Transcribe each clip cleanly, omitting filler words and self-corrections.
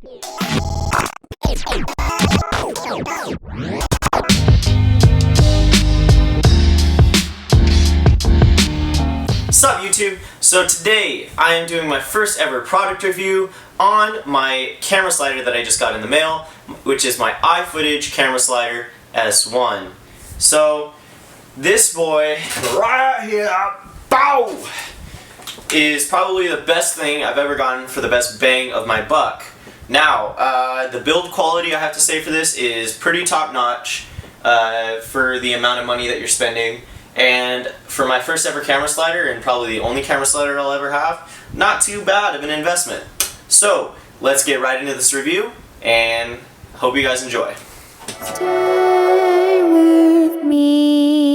Sup YouTube? So today I am doing my first ever product review on my camera slider that I just got in the mail, which is my iFootage camera slider S1. So this boy right here, bow, is probably the best thing I've ever gotten for the best bang of my buck. Now, the build quality I have to say for this is pretty top notch for the amount of money that you're spending. And for my first ever camera slider, and probably the only camera slider I'll ever have, not too bad of an investment. So, let's get right into this review, and hope you guys enjoy. Stay with me.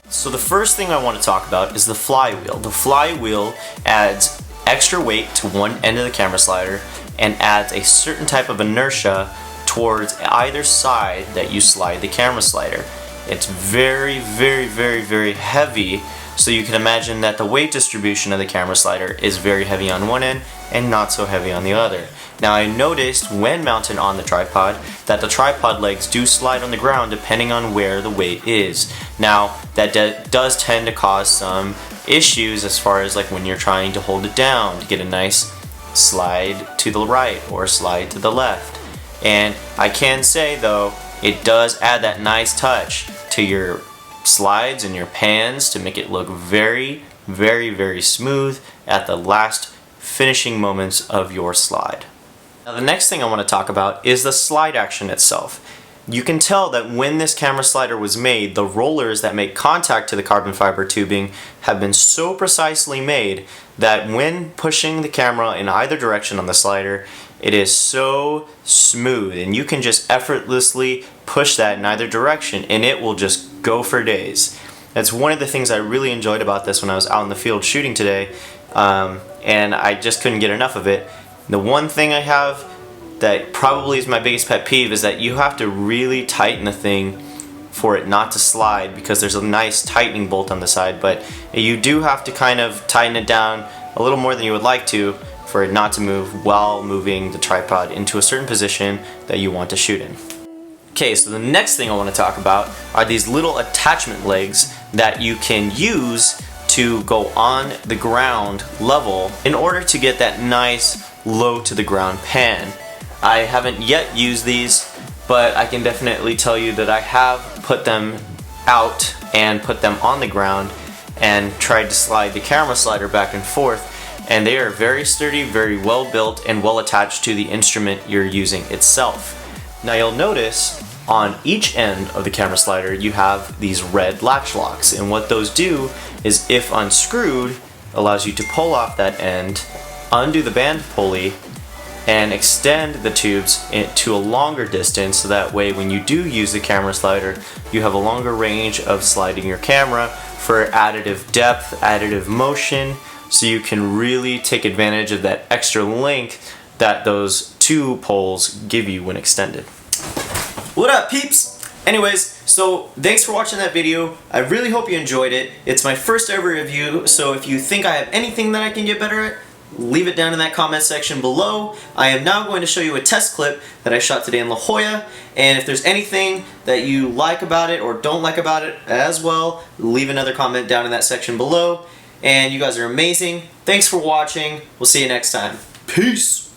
So the first thing I want to talk about is the flywheel. The flywheel adds extra weight to one end of the camera slider and adds a certain type of inertia towards either side that you slide the camera slider. It's very, very, very, very heavy, so you can imagine that the weight distribution of the camera slider is very heavy on one end and not so heavy on the other. Now, I noticed when mounted on the tripod that the tripod legs do slide on the ground depending on where the weight is. Now, that does tend to cause some issues as far as like when you're trying to hold it down to get a nice slide to the right or slide to the left. And I can say though, it does add that nice touch to your slides and your pans to make it look very, very, very smooth at the last finishing moments of your slide. Now the next thing I want to talk about is the slide action itself. You can tell that when this camera slider was made, the rollers that make contact to the carbon fiber tubing have been so precisely made that when pushing the camera in either direction on the slider, it is so smooth and you can just effortlessly push that in either direction and it will just go for days. That's one of the things I really enjoyed about this when I was out in the field shooting today, and I just couldn't get enough of it. The one thing I have that probably is my biggest pet peeve is that you have to really tighten the thing for it not to slide, because there's a nice tightening bolt on the side, but you do have to kind of tighten it down a little more than you would like to for it not to move while moving the tripod into a certain position that you want to shoot in. Okay, so the next thing I want to talk about are these little attachment legs that you can use to go on the ground level in order to get that nice low to the ground pan. I haven't yet used these, but I can definitely tell you that I have put them out and put them on the ground and tried to slide the camera slider back and forth, and they are very sturdy, very well built, and well attached to the instrument you're using itself. Now you'll notice on each end of the camera slider you have these red latch locks, and what those do is, if unscrewed, allows you to pull off that end, undo the band pulley, and extend the tubes to a longer distance, so that way when you do use the camera slider you have a longer range of sliding your camera for additive depth, additive motion, so you can really take advantage of that extra length that those two poles give you when extended. What up peeps? Anyways, so thanks for watching that video. I really hope you enjoyed it. It's my first ever review, so if you think I have anything that I can get better at, leave it down in that comment section below. I am now going to show you a test clip that I shot today in La Jolla, and if there's anything that you like about it or don't like about it as well, leave another comment down in that section below. And you guys are amazing. Thanks for watching. We'll see you next time. Peace!